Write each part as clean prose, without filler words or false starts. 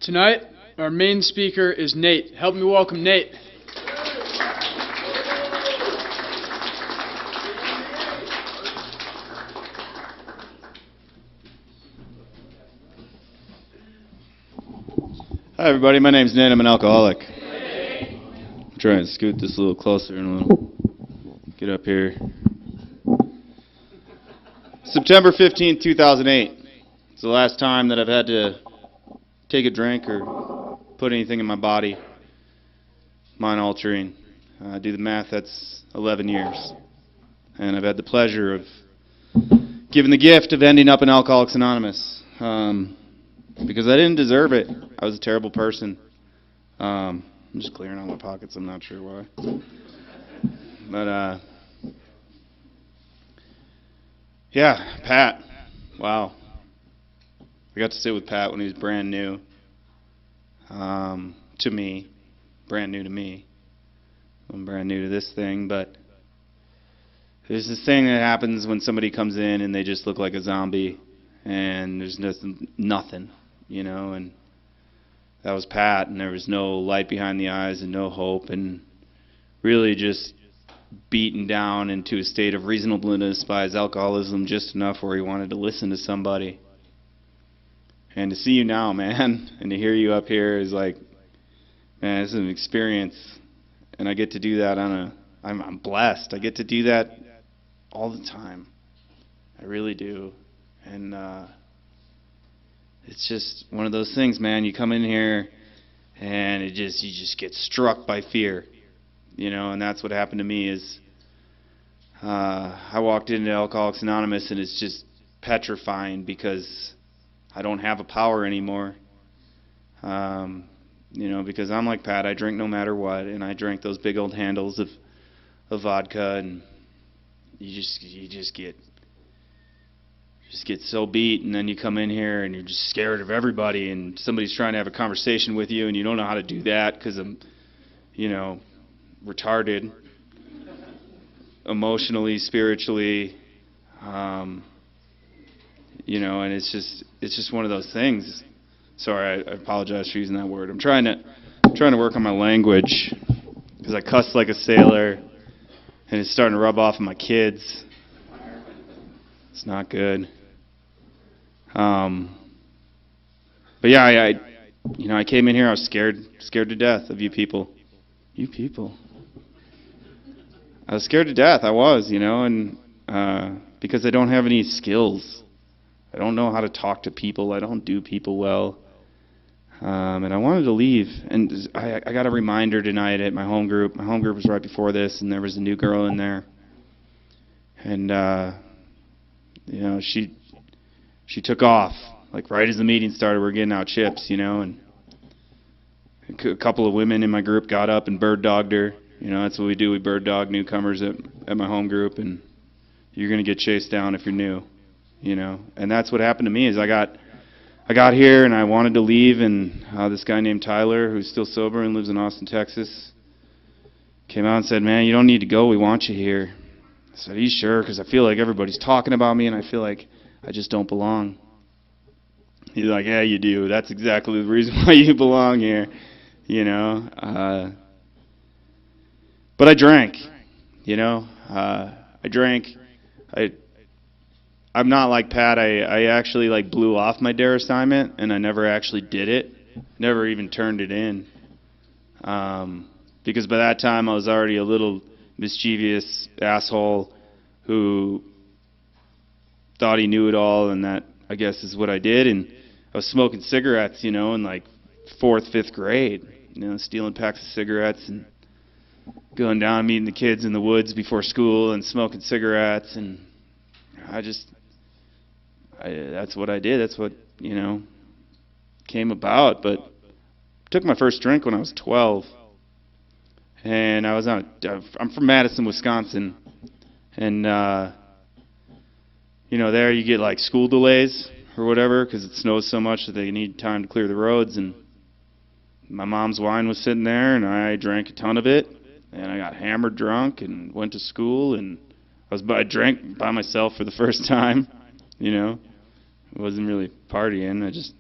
Tonight, our main speaker is Nate. Help me welcome Nate. Hi everybody, my name's Nate. I'm an alcoholic. I'm trying to scoot this a little closer and a little get up here. September 15th, 2008. It's the last time that I've had to take a drink or put anything in my body. Mind altering. Do the math, that's 11 years. And I've had the pleasure of giving the gift of ending up in Alcoholics Anonymous. Because I didn't deserve it. I was a terrible person. I'm just clearing out my pockets. I'm not sure why. But, yeah, Pat. Wow. I got to sit with Pat when he was brand new to me. Brand new to me. I'm brand new to this thing, but there's this thing that happens when somebody comes in and they just look like a zombie and there's nothing, you know, and that was Pat, and there was no light behind the eyes and no hope, and really just beaten down into a state of reasonableness by his alcoholism just enough where he wanted to listen to somebody. And to see you now, man, and to hear you up here is like, man, it's an experience, and I get to do that I'm blessed. I get to do that all the time. I really do. And it's just one of those things, man. You come in here and you just get struck by fear, you know. And that's what happened to me. Is I walked into Alcoholics Anonymous and it's just petrifying because I don't have a power anymore. You know, because I'm like Pat. I drink no matter what, and I drank those big old handles of vodka, and you just get so beat, and then you come in here and you're just scared of everybody, and somebody's trying to have a conversation with you and you don't know how to do that because I'm, you know, retarded emotionally, spiritually, you know, and it's just one of those things. Sorry, I apologize for using that word. I'm trying to work on my language because I cuss like a sailor and it's starting to rub off on my kids. It's not good. But yeah, I came in here, I was scared to death of you people. You people. I was scared to death, I was, you know, and because I don't have any skills. I don't know how to talk to people. I don't do people well. And I wanted to leave. And I got a reminder tonight at my home group. My home group was right before this, and there was a new girl in there. And, you know, she took off. Like right as the meeting started, we're getting out chips, you know, and a couple of women in my group got up and bird dogged her. You know, that's what we do. We bird dog newcomers at my home group, and you're going to get chased down if you're new, you know. And that's what happened to me is I got here and I wanted to leave, and this guy named Tyler, who's still sober and lives in Austin, Texas, came out and said, man, you don't need to go. We want you here. I said, are you sure? Because I feel like everybody's talking about me, and I feel like I just don't belong. He's like, yeah, you do. That's exactly the reason why you belong here, you know. But I drank, you know. I drank. I'm not like Pat. I actually like blew off my DARE assignment, and I never actually did it. Never even turned it in. Because by that time I was already a little mischievous asshole who thought he knew it all, and that, I guess, is what I did. And I was smoking cigarettes, you know, in like 4th, 5th grade, you know, stealing packs of cigarettes and going down meeting the kids in the woods before school and smoking cigarettes. And that's what I did. That's what, you know, came about. But I took my first drink when I was 12. And I'm from Madison, Wisconsin. And, you know, there you get like school delays or whatever because it snows so much that they need time to clear the roads. And my mom's wine was sitting there, and I drank a ton of it. And I got hammered drunk and went to school, and I drank by myself for the first time, you know. I wasn't really partying. I just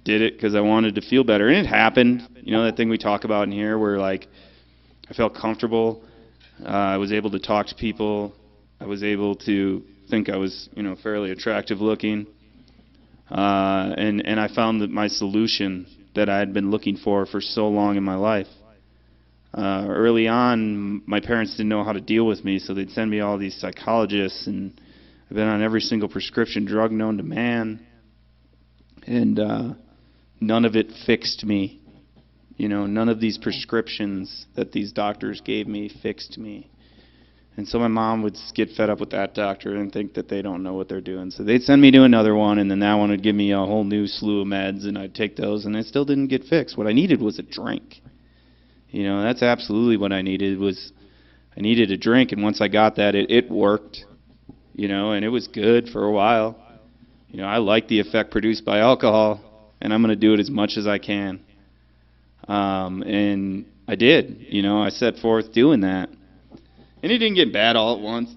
did it because I wanted to feel better. And it happened. You know, that thing we talk about in here where, like, I felt comfortable. I was able to talk to people. I was able to think I was, you know, fairly attractive looking. And I found that my solution that I had been looking for so long in my life. Early on, my parents didn't know how to deal with me, so they'd send me all these psychologists, and I've been on every single prescription drug known to man, and none of it fixed me. You know, none of these prescriptions that these doctors gave me fixed me. And so my mom would get fed up with that doctor and think that they don't know what they're doing. So they'd send me to another one, and then that one would give me a whole new slew of meds, and I'd take those, and it still didn't get fixed. What I needed was a drink. You know, that's absolutely what I needed. I needed a drink, and once I got that, it worked. You know, and it was good for a while. You know, I like the effect produced by alcohol, and I'm going to do it as much as I can. And I did. You know, I set forth doing that. And it didn't get bad all at once.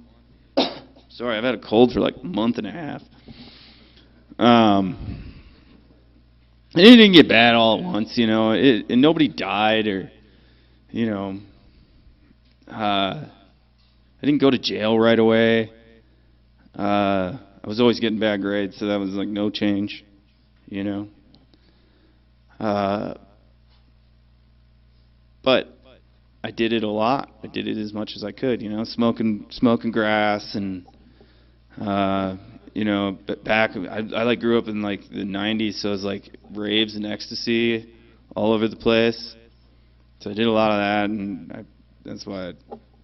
Sorry, I've had a cold for like a month and a half. And it didn't get bad all at once, you know. And nobody died or, you know. I didn't go to jail right away. I was always getting bad grades, so that was like no change, you know. But I did it a lot. I did it as much as I could, you know, smoking grass and, you know, back, I like grew up in like the 90s, so it was like raves and ecstasy all over the place. So I did a lot of that, and that's why I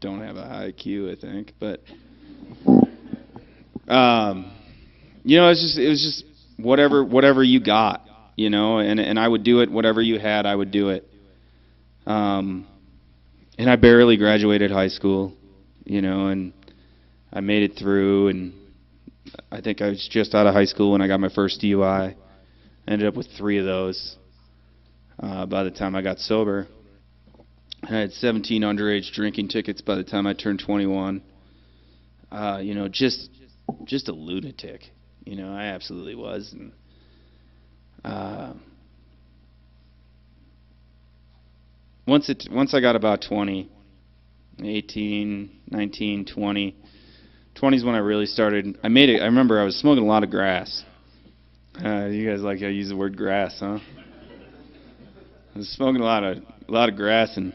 don't have a high IQ, I think. But, you know, it was just whatever you got, you know, and I would do it, whatever you had, I would do it. And I barely graduated high school, you know, and I made it through, and I think I was just out of high school when I got my first DUI. I ended up with 3 of those by the time I got sober. I had 17 underage drinking tickets by the time I turned 21. You know, just a lunatic. You know, I absolutely was. And, once I got about 20, 18, 19, 20, 20 is when I really started. I remember I was smoking a lot of grass. You guys like how I use the word grass, huh? I was smoking a lot of grass, and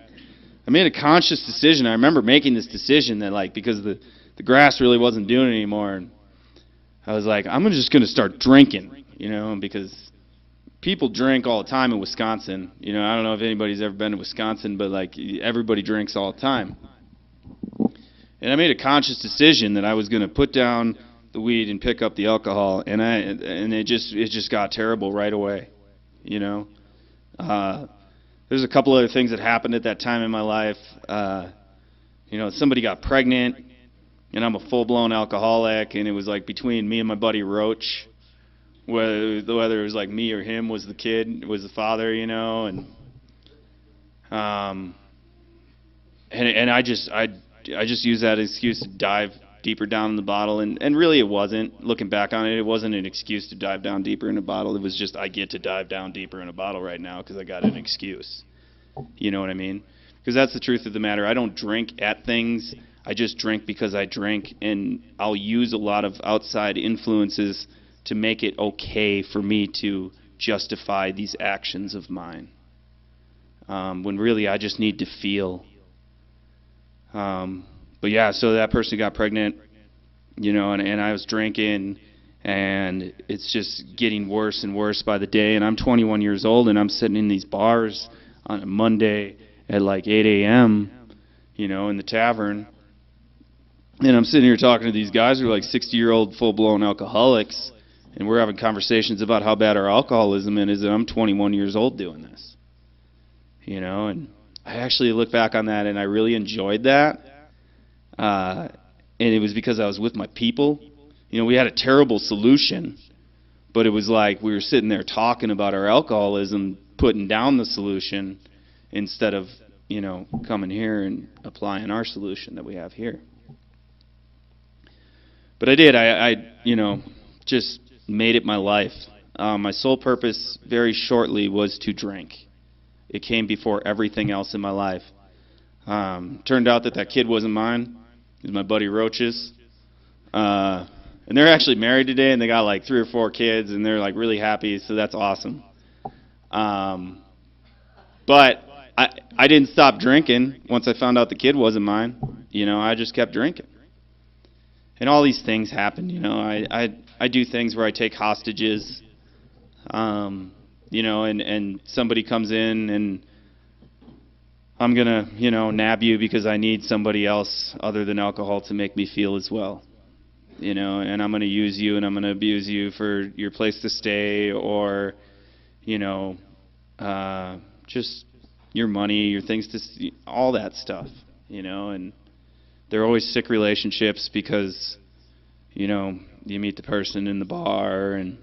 I made a conscious decision. I remember making this decision that, like, because the grass really wasn't doing it anymore, and I was like, I'm just going to start drinking, you know, because people drink all the time in Wisconsin. You know, I don't know if anybody's ever been to Wisconsin, but like everybody drinks all the time. And I made a conscious decision that I was going to put down the weed and pick up the alcohol, and it just got terrible right away. You know, there's a couple other things that happened at that time in my life. You know, somebody got pregnant, and I'm a full-blown alcoholic, and it was like between me and my buddy Roach. Whether it was like me or him was the father, you know, and I just used that excuse to dive deeper down in the bottle, and really it wasn't. Looking back on it, it wasn't an excuse to dive down deeper in a bottle. It was just I get to dive down deeper in a bottle right now because I got an excuse. You know what I mean? Because that's the truth of the matter. I don't drink at things. I just drink because I drink, and I'll use a lot of outside influences to make it okay for me to justify these actions of mine. When really I just need to feel. But yeah, so that person got pregnant, you know, and I was drinking, and it's just getting worse and worse by the day, and I'm 21 years old, and I'm sitting in these bars on a Monday at like 8 a.m., you know, in the tavern, and I'm sitting here talking to these guys who are like 60-year-old full-blown alcoholics, and we're having conversations about how bad our alcoholism is, and I'm 21 years old doing this. You know, and I actually look back on that, and I really enjoyed that. And it was because I was with my people. You know, we had a terrible solution, but it was like we were sitting there talking about our alcoholism, putting down the solution, instead of, you know, coming here and applying our solution that we have here. But I did. I you know, just made it my life. My sole purpose, very shortly, was to drink. It came before everything else in my life. Turned out that kid wasn't mine. He was my buddy Roach's. And they're actually married today, and they got like 3 or 4 kids, and they're like really happy, so that's awesome. But I didn't stop drinking once I found out the kid wasn't mine. I just kept drinking. And all these things happen, I do things where I take hostages, and somebody comes in and I'm going to, nab you because I need somebody else other than alcohol to make me feel as well. And I'm going to use you and I'm going to abuse you for your place to stay or, just your money, your things to, all that stuff, and they're always sick relationships because, you meet the person in the bar and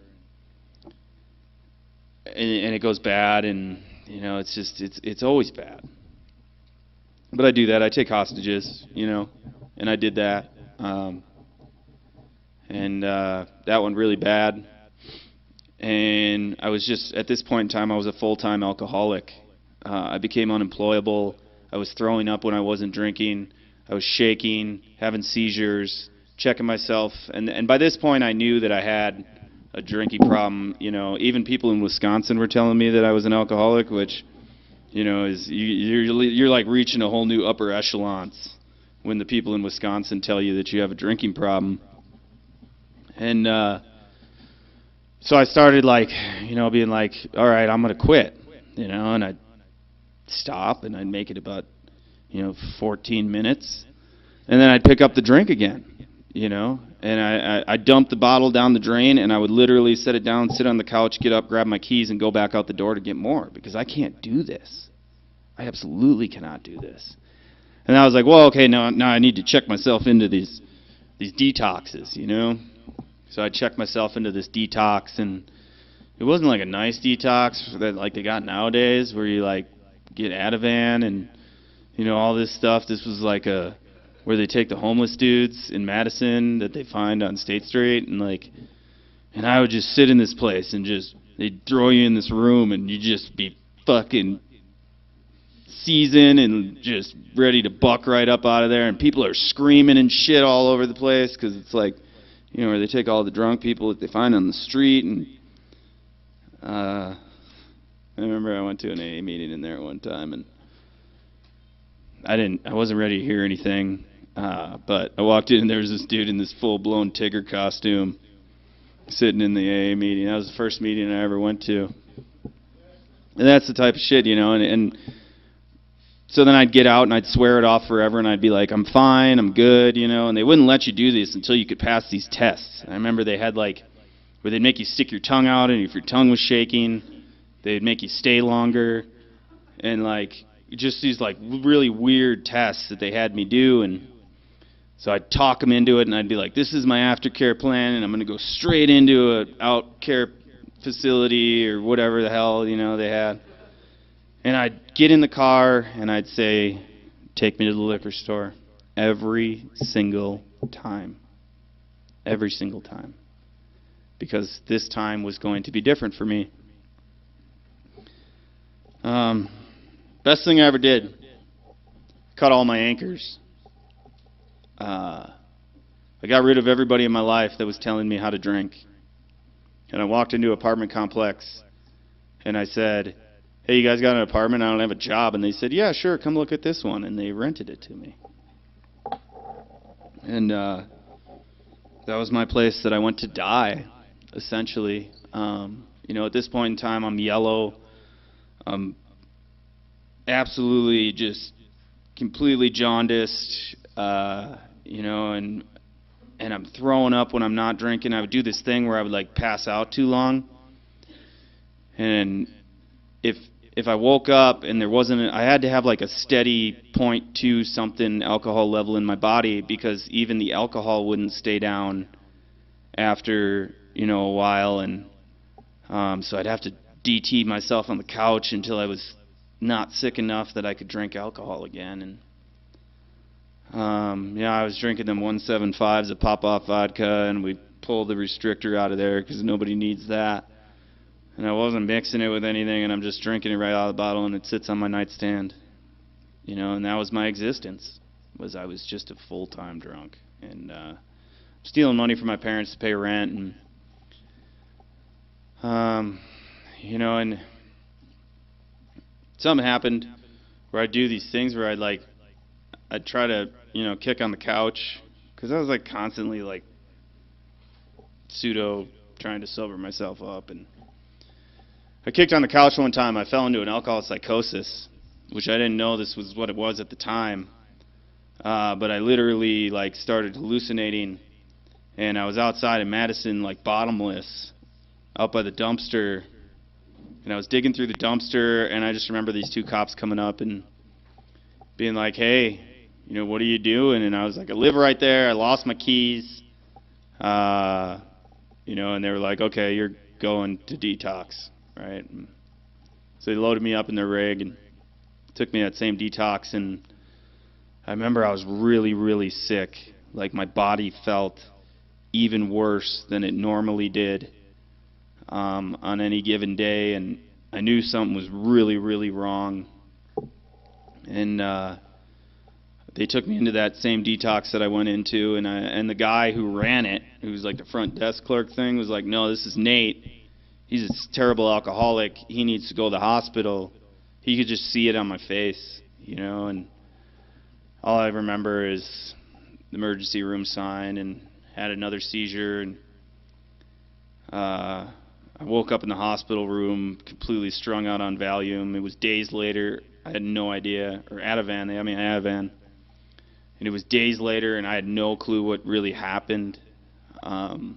it goes bad and, it's just, it's always bad. But I do that. I take hostages, and I did that. And that went really bad. And I was just, at this point in time, I was a full-time alcoholic. I became unemployable. I was throwing up when I wasn't drinking. I was shaking, having seizures, checking myself. And by this point, I knew that I had a drinking problem. Even people in Wisconsin were telling me that I was an alcoholic, which, is you're like reaching a whole new upper echelons when the people in Wisconsin tell you that you have a drinking problem. And so I started being like, all right, I'm going to quit, and I'd stop and I'd make it about, 14 minutes. And then I'd pick up the drink again, and I dumped the bottle down the drain and I would literally set it down, sit on the couch, get up, grab my keys and go back out the door to get more because I can't do this. I absolutely cannot do this. And I was like, well, okay, now I need to check myself into these detoxes, So I checked myself into this detox, and it wasn't like a nice detox that like they got nowadays where you like get Ativan and all this stuff. This was like where they take the homeless dudes in Madison that they find on State Street and I would just sit in this place and just they'd throw you in this room and you'd just be fucking seasoned and just ready to buck right up out of there, and people are screaming and shit all over the place because it's like where they take all the drunk people that they find on the street. And I remember I went to an AA meeting in there one time, and I wasn't ready to hear anything, but I walked in and there was this dude in this full-blown Tigger costume sitting in the AA meeting. That was the first meeting I ever went to. And that's the type of shit, and so then I'd get out and I'd swear it off forever and I'd be like, I'm fine, I'm good, and they wouldn't let you do this until you could pass these tests. I remember they had where they'd make you stick your tongue out, and if your tongue was shaking, they'd make you stay longer, and just these really weird tests that they had me do. And so I'd talk them into it and I'd be like, this is my aftercare plan and I'm going to go straight into a out care facility or whatever the hell, they had. And I'd get in the car and I'd say, take me to the liquor store. Every single time. Every single time. Because this time was going to be different for me. Best thing I ever did. Cut all my anchors. I got rid of everybody in my life that was telling me how to drink. And I walked into an apartment complex and I said, hey, you guys got an apartment? I don't have a job. And they said, yeah, sure, come look at this one. And they rented it to me. And that was my place that I went to die, essentially. At this point in time, I'm yellow. I'm absolutely just completely jaundiced, and I'm throwing up when I'm not drinking. I would do this thing where I would pass out too long. And if I woke up and there wasn't, I had to have a steady 0.2 something alcohol level in my body because even the alcohol wouldn't stay down after, a while. And so I'd have to DT myself on the couch until I was not sick enough that I could drink alcohol again. And I was drinking them 175s of pop-off vodka, and we pulled the restrictor out of there because nobody needs that. and I wasn't mixing it with anything, and I'm just drinking it right out of the bottle, and it sits on my nightstand. And that was my existence. I was just a full-time drunk, and stealing money from my parents to pay rent, and and something happened where I'd do these things where I'd try to, kick on the couch, because I was constantly pseudo trying to sober myself up, and I kicked on the couch one time. I fell into an alcohol psychosis, which I didn't know this was what it was at the time, but I literally started hallucinating, and I was outside in Madison bottomless, out by the dumpster, and I was digging through the dumpster, and I just remember these two cops coming up and being like, "Hey, what are you doing?" And I was like, "I live right there. I lost my keys." And they were like, "Okay, you're going to detox," right? And so they loaded me up in their rig and took me that same detox, and I remember I was really, really sick. My body felt even worse than it normally did on any given day, and I knew something was really, really wrong. And they took me into that same detox that I went into, and the guy who ran it, who was the front desk clerk thing, was like, "No, this is Nate. He's a terrible alcoholic. He needs to go to the hospital." He could just see it on my face, and all I remember is the emergency room sign, and had another seizure, and I woke up in the hospital room completely strung out on Valium. It was days later. I had no idea, or Ativan, and it was days later, and I had no clue what really happened. And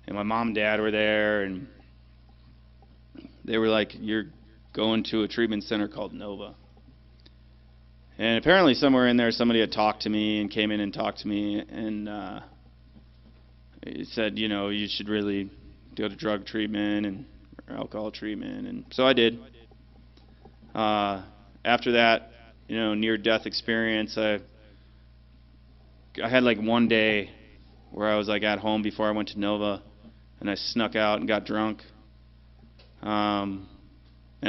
my mom and dad were there, and they were like, "You're going to a treatment center called Nova." And apparently somewhere in there somebody had talked to me and came in and talked to me, and he said, "You should really go to drug treatment or alcohol treatment." And so I did. After that, near-death experience, I had one day where I was at home before I went to Nova, and I snuck out and got drunk. And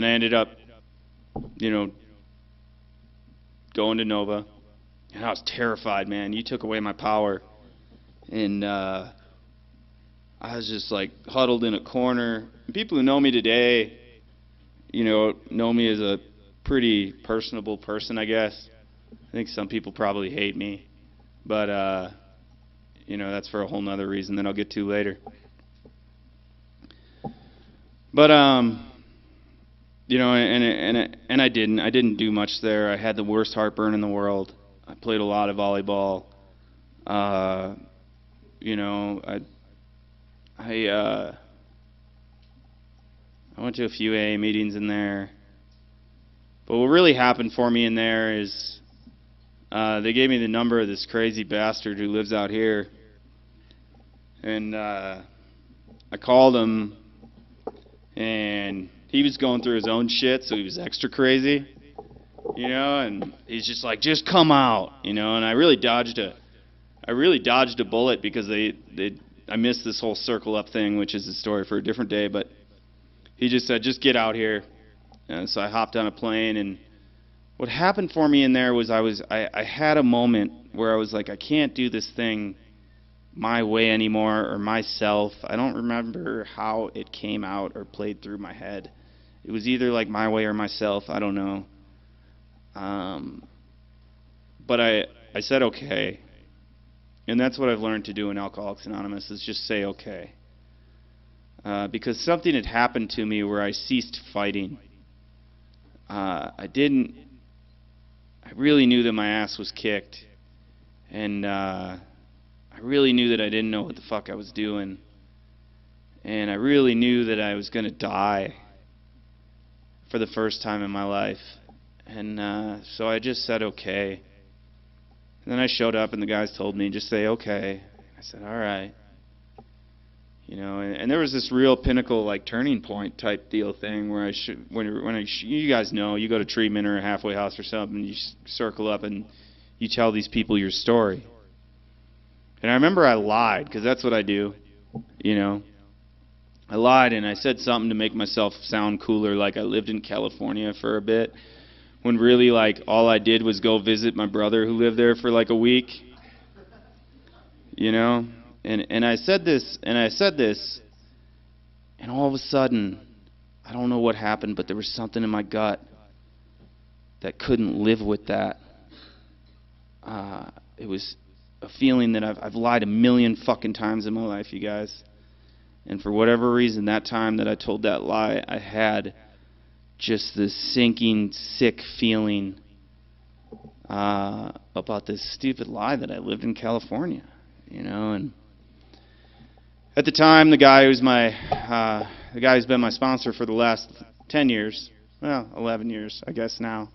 I ended up, going to Nova, and I was terrified, man. You took away my power, and I was just huddled in a corner. And people who know me today, know me as a pretty personable person, I guess. I think some people probably hate me, but that's for a whole nother reason that I'll get to later. But and I didn't do much there. I had the worst heartburn in the world. I played a lot of volleyball. I went to a few AA meetings in there. But what really happened for me in there is they gave me the number of this crazy bastard who lives out here. And I called him, and he was going through his own shit, so he was extra crazy, and he's just like, "Just come out," and I really dodged a bullet, because I missed this whole circle up thing, which is a story for a different day, but he just said, "Just get out here." And so I hopped on a plane, and what happened for me in there was I had a moment where I was like, I can't do this thing my way anymore, or myself. I don't remember how it came out or played through my head. It was either my way or myself. I don't know. But I said okay. And that's what I've learned to do in Alcoholics Anonymous, is just say okay. Because something had happened to me where I ceased fighting. I really knew that my ass was kicked. And I really knew that I didn't know what the fuck I was doing. And I really knew that I was going to die for the first time in my life. And so I just said okay. And then I showed up, and the guys told me, "Just say okay." I said, "All right." And there was this real pinnacle, turning point type deal thing where you guys know, you go to treatment or a halfway house or something, and you circle up and you tell these people your story. And I remember I lied, because that's what I do, I lied and I said something to make myself sound cooler, like I lived in California for a bit, when really, like, all I did was go visit my brother who lived there for like a week. You know? And I said this, and all of a sudden, I don't know what happened, but there was something in my gut that couldn't live with that. It was a feeling that I've lied a million fucking times in my life, you guys. And for whatever reason, that time that I told that lie, I had just this sinking, sick feeling about this stupid lie that I lived in California, you know. And at the time, the guy who's been my sponsor for the last 10 years, well, 11 years, I guess now.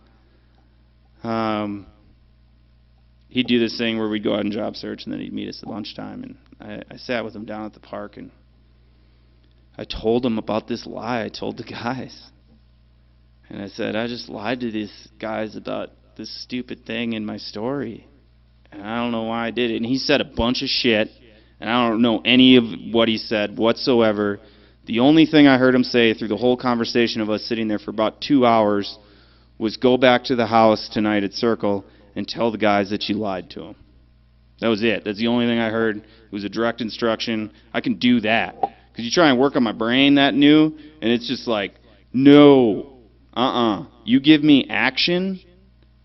He'd do this thing where we'd go out and job search, and then he'd meet us at lunchtime. And I sat with him down at the park, and I told him about this lie I told the guys. And I said, I just lied to these guys about this stupid thing in my story. And I don't know why I did it. And he said a bunch of shit, and I don't know any of what he said whatsoever. The only thing I heard him say through the whole conversation of us sitting there for about 2 hours was, go back to the house tonight at Circle and tell the guys that you lied to them. That was it. That's the only thing I heard. It was a direct instruction. I can do that. Because you try and work on my brain that new, and it's just like, no, you give me action,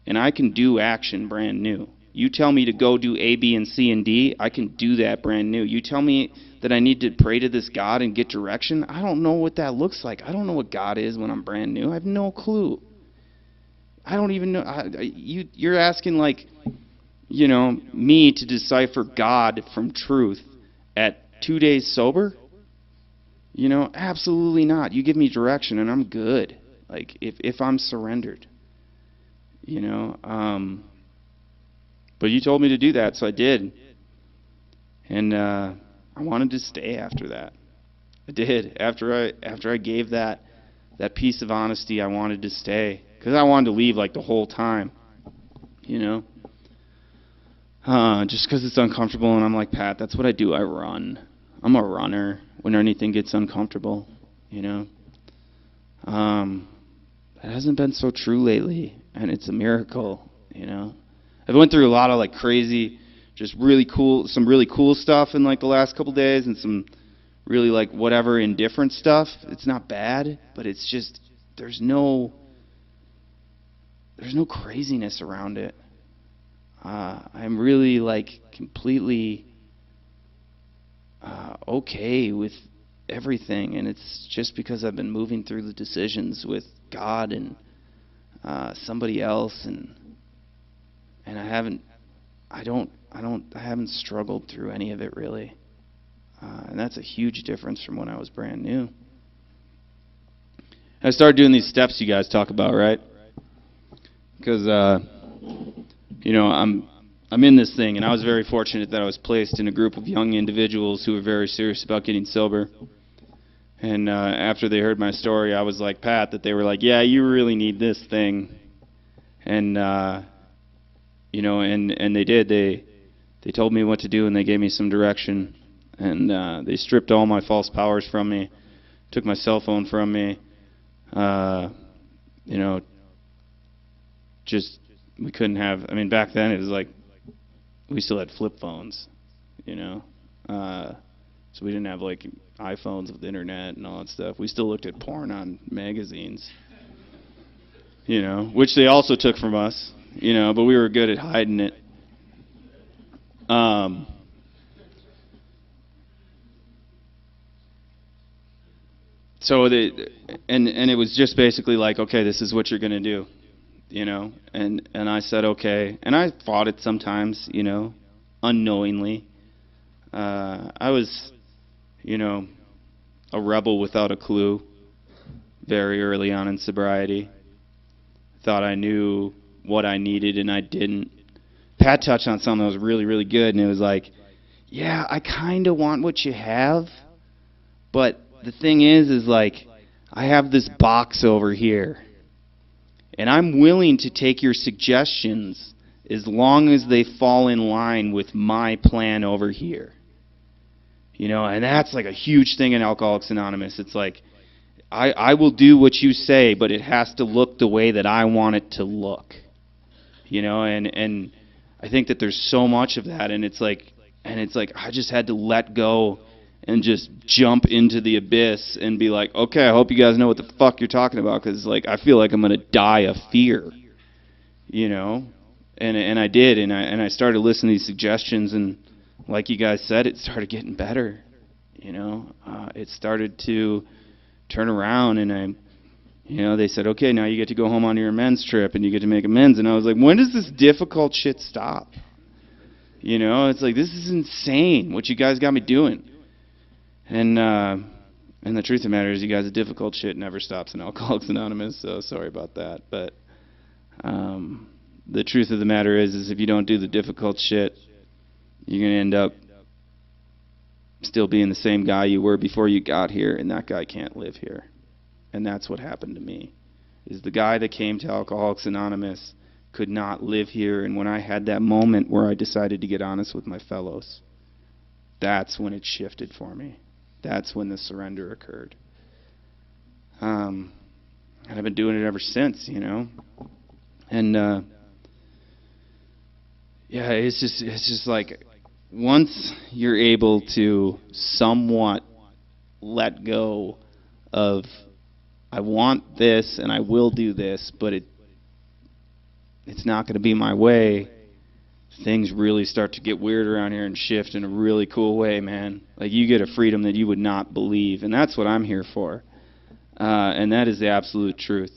and I can do action brand new. You tell me to go do A, B, and C, and D, I can do that brand new. You tell me that I need to pray to this God and get direction, I don't know what that looks like. I don't know what God is when I'm brand new. I have no clue. I don't even know. You're asking, like, you know, me to decipher God from truth at 2 days sober? You know, absolutely not. You give me direction and I'm good. Like, if I'm surrendered. You know, but you told me to do that, so I did. And I wanted to stay after that. I did. After I gave that piece of honesty, I wanted to stay. Because I wanted to leave, like, the whole time. You know? Just because it's uncomfortable, and I'm like, Pat, that's what I do. I run. I'm a runner when anything gets uncomfortable, you know? It hasn't been so true lately, and it's a miracle, you know? I've went through a lot of, like, crazy, just really cool, some really cool stuff in, like, the last couple days, and some really, like, whatever indifferent stuff. It's not bad, but it's just, there's no craziness around it. I'm really, like, completely okay with everything, and it's just because I've been moving through the decisions with God and somebody else, and I haven't struggled through any of it really, and that's a huge difference from when I was brand new. I started doing these steps you guys talk about, right? Because you know, I'm in this thing, and I was very fortunate that I was placed in a group of young individuals who were very serious about getting sober. And after they heard my story, I was like Pat, that they were like, yeah, you really need this thing. And you know, and they did. They told me what to do, and they gave me some direction. And they stripped all my false powers from me, took my cell phone from me. You know, just, we couldn't have, I mean, back then it was like, we still had flip phones, you know, so we didn't have, like, iPhones with the internet and all that stuff. We still looked at porn on magazines, you know, which they also took from us, you know, but we were good at hiding it. So and it was just basically like, okay, this is what you're going to do. You know, and I said, okay. And I fought it sometimes, you know, unknowingly. I was, you know, a rebel without a clue very early on in sobriety. Thought I knew what I needed, and I didn't. Pat touched on something that was really, really good, and it was like, yeah, I kind of want what you have, but the thing is like, I have this box over here. And I'm willing to take your suggestions as long as they fall in line with my plan over here. You know, and that's like a huge thing in Alcoholics Anonymous. It's like, I will do what you say, but it has to look the way that I want it to look. You know, and I think that there's so much of that, and it's like I just had to let go and just jump into the abyss and be like, okay, I hope you guys know what the fuck you're talking about, because like I feel like I'm gonna die of fear. You know, and I did, and I started listening to these suggestions, and like you guys said, it started getting better. You know, it started to turn around, and they said, okay, now you get to go home on your amends trip, and you get to make amends. And I was like, when does this difficult shit stop? You know, it's like, this is insane what you guys got me doing. And the truth of the matter is, you guys, the difficult shit never stops in Alcoholics Anonymous, so sorry about that. But the truth of the matter is if you don't do the difficult shit, you're going to end up still being the same guy you were before you got here, and that guy can't live here. And that's what happened to me. Is the guy that came to Alcoholics Anonymous could not live here, and when I had that moment where I decided to get honest with my fellows, that's when it shifted for me. That's when the surrender occurred. And I've been doing it ever since, you know. And yeah, it's just like, once you're able to somewhat let go of, I want this and I will do this, but it's not going to be my way, things really start to get weird around here and shift in a really cool way, man. Like, you get a freedom that you would not believe, and that's what I'm here for. And that is the absolute truth.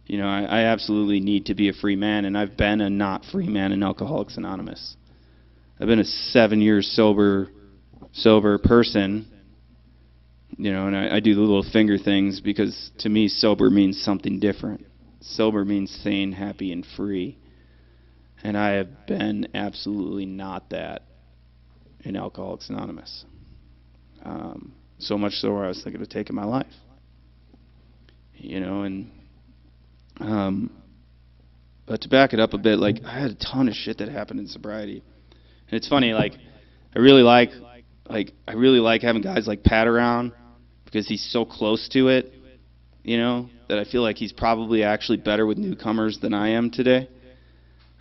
You know, I absolutely need to be a free man, and I've been a not free man in Alcoholics Anonymous. I've been a 7 years sober person, you know, and I do the little finger things because to me sober means something different. Sober means sane, happy, and free. And I have been absolutely not that in Alcoholics Anonymous. So much so where I was thinking of taking my life. You know, and but to back it up a bit, like, I had a ton of shit that happened in sobriety. And it's funny, like, I really like having guys like Pat around because he's so close to it, you know, that I feel like he's probably actually better with newcomers than I am today.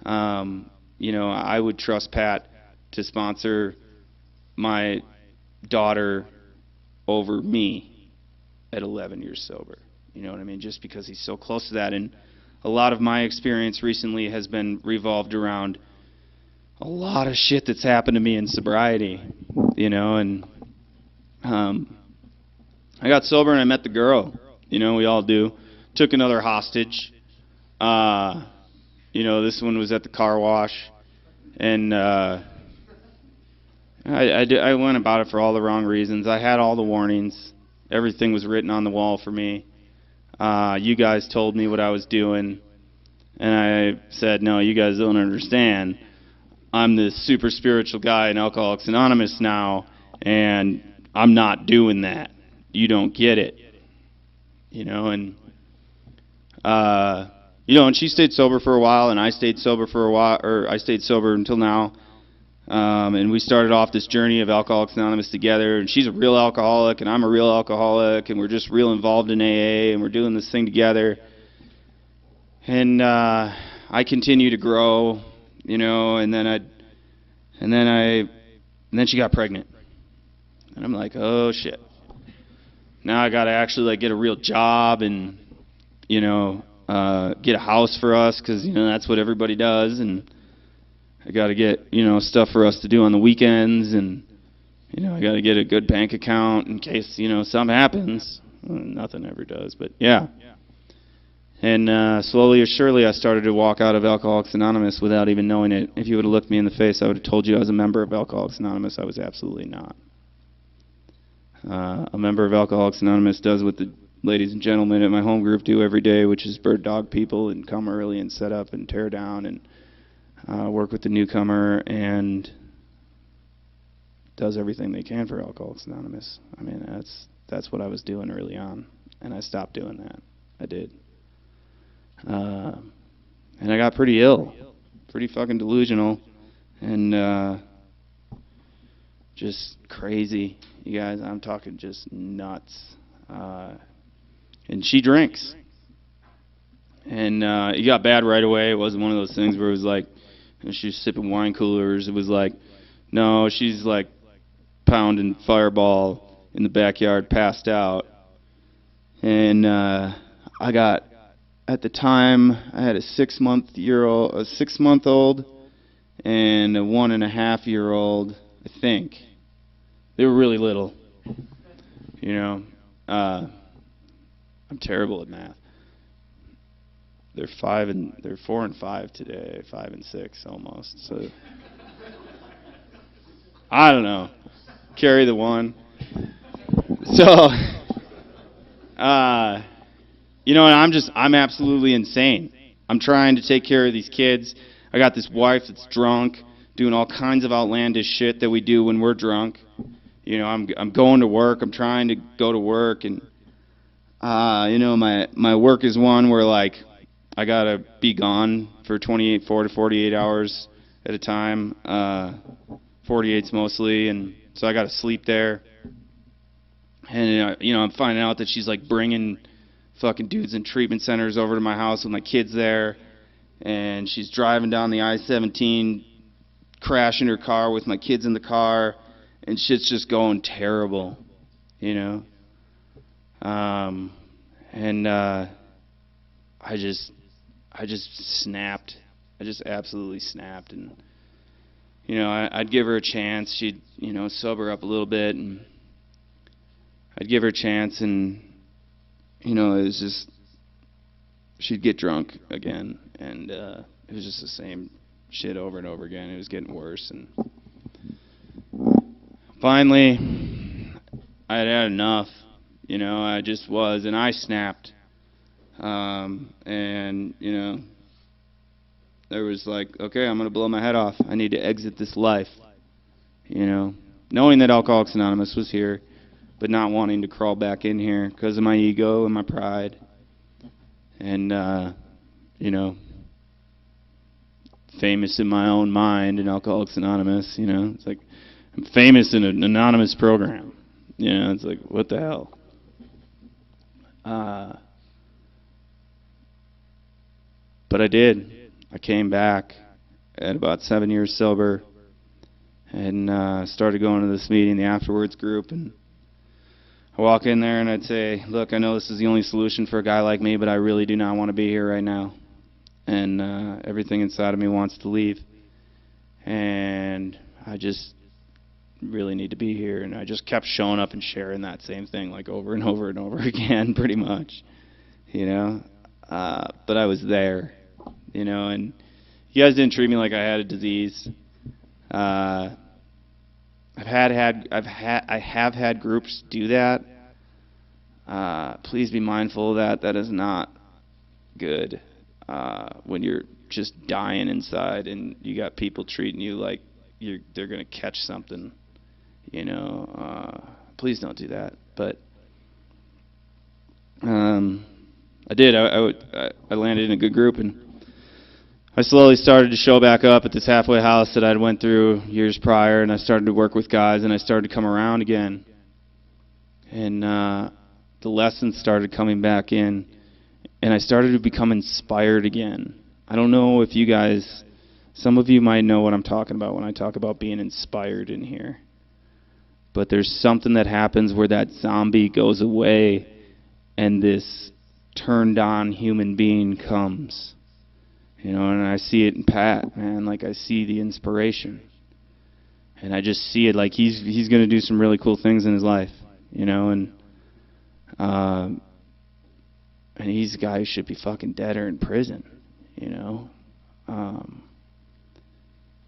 You know, I would trust Pat to sponsor my daughter over me at 11 years sober. You know what I mean? Just because he's so close to that. And a lot of my experience recently has been revolved around a lot of shit that's happened to me in sobriety, you know, and I got sober and I met the girl, you know, we all do. Took another hostage. You know, this one was at the car wash, and I went about it for all the wrong reasons. I had all the warnings. Everything was written on the wall for me. You guys told me what I was doing, and I said, no, you guys don't understand. I'm this super spiritual guy in Alcoholics Anonymous now, and I'm not doing that. You don't get it. You know, and you know, and she stayed sober for a while, and I stayed sober for a while, or I stayed sober until now. And we started off this journey of Alcoholics Anonymous together, and she's a real alcoholic, and I'm a real alcoholic, and we're just real involved in AA, and we're doing this thing together. And I continue to grow, you know, and then she got pregnant. And I'm like, oh shit. Now I got to actually like get a real job and, you know, get a house for us, because, you know, that's what everybody does, and I got to get, you know, stuff for us to do on the weekends, and, you know, I got to get a good bank account in case, you know, something happens. Well, nothing ever does, but yeah. And slowly or surely I started to walk out of Alcoholics Anonymous without even knowing it. If you would have looked me in the face, I would have told you I was a member of Alcoholics Anonymous. I was absolutely not. A member of Alcoholics Anonymous does what the ladies and gentlemen at my home group do every day, which is bird dog people and come early and set up and tear down and work with the newcomer, and does everything they can for Alcoholics Anonymous. I mean, that's what I was doing early on, and I stopped doing that. I did. And I got pretty ill, pretty fucking delusional, and just crazy. You guys, I'm talking just nuts. And she drinks. And it got bad right away. It wasn't one of those things where it was like, she was sipping wine coolers. It was like, no, she's like pounding Fireball in the backyard, passed out. And at the time, I had a 6-month-old and a 1.5-year-old, I think. They were really little, you know. I'm terrible at math. They're 4 and 5 today, 5 and 6 almost. So I don't know. Carry the one. So, you know, and I'm absolutely insane. I'm trying to take care of these kids. I got this wife that's drunk, doing all kinds of outlandish shit that we do when we're drunk. You know, I'm going to work. I'm trying to go to work, and you know, my work is one where like I gotta be gone for 4 to 48 hours at a time. 48's mostly, and so I gotta sleep there. And you know, I'm finding out that she's like bringing fucking dudes in treatment centers over to my house with my kids there, and she's driving down the I-17, crashing her car with my kids in the car, and shit's just going terrible, you know. And I just snapped. I just absolutely snapped, and you know, I'd give her a chance. She'd, you know, sober up a little bit, and I'd give her a chance, and you know, it was just, she'd get drunk again, and it was just the same shit over and over again. It was getting worse, and finally, I had had enough. You know, I just was, and I snapped. And, you know, there was like, okay, I'm going to blow my head off. I need to exit this life. You know, knowing that Alcoholics Anonymous was here, but not wanting to crawl back in here because of my ego and my pride. And, you know, famous in my own mind in Alcoholics Anonymous, you know. It's like, I'm famous in an anonymous program. You know, it's like, what the hell? But I did. I came back at about 7 years sober and started going to this meeting, the afterwards group, and I walk in there and I'd say, look, I know this is the only solution for a guy like me, but I really do not want to be here right now. And everything inside of me wants to leave. And I just really need to be here. And I just kept showing up and sharing that same thing like over and over and over again, pretty much. You know? But I was there. You know, and you guys didn't treat me like I had a disease. I have had groups do that. Please be mindful of that. That is not good. When you're just dying inside and you got people treating you like they're gonna catch something, you know. Please don't do that. But I did. I landed in a good group, and I slowly started to show back up at this halfway house that I'd went through years prior, and I started to work with guys, and I started to come around again. And the lessons started coming back in, and I started to become inspired again. I don't know if you guys, some of you might know what I'm talking about when I talk about being inspired in here. But there's something that happens where that zombie goes away, and this turned-on human being comes. You know, and I see it in Pat, man. Like, I see the inspiration. And I just see it like he's going to do some really cool things in his life, you know, and he's a guy who should be fucking dead or in prison, you know. And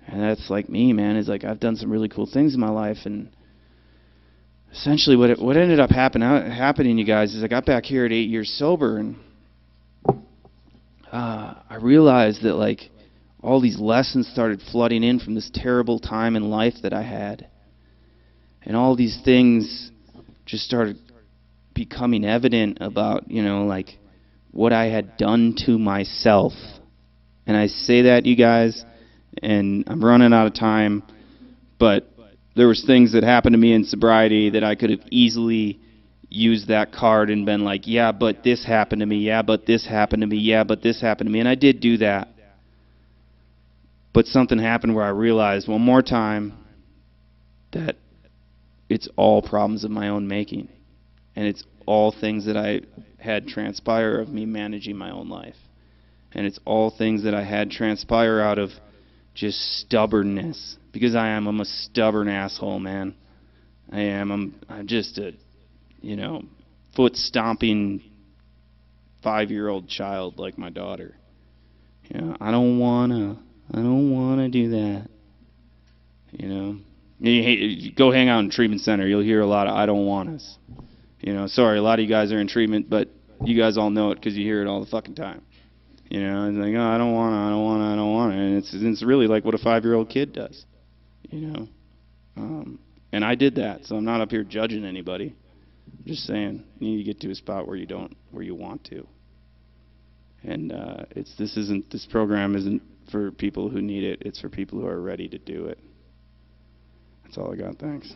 that's like me, man. Is like I've done some really cool things in my life, and essentially what ended up happening, you guys, is I got back here at 8 years sober, and I realized that like all these lessons started flooding in from this terrible time in life that I had. And all these things just started becoming evident about, you know, like what I had done to myself. And I say that, you guys, and I'm running out of time, but there was things that happened to me in sobriety that I could have easily used that card and been like, yeah, but this happened to me, yeah, but this happened to me, yeah, but this happened to me, and I did do that. But something happened where I realized one more time that it's all problems of my own making, and it's all things that I had transpire of me managing my own life, and it's all things that I had transpire out of just stubbornness, because I'm a stubborn asshole, man. I am. I'm just a, foot stomping 5-year-old child like my daughter. I don't wanna do that. You go hang out in treatment center, you'll hear a lot of I don't want us. Sorry, a lot of you guys are in treatment, but you guys all know it because you hear it all the fucking time. It's like, oh, I don't want to, and it's really like what a 5-year-old kid does. And I did that, so I'm not up here judging anybody. I'm just saying, you need to get to a spot where you want to. And this program isn't for people who need it. It's for people who are ready to do it. That's all I got. Thanks.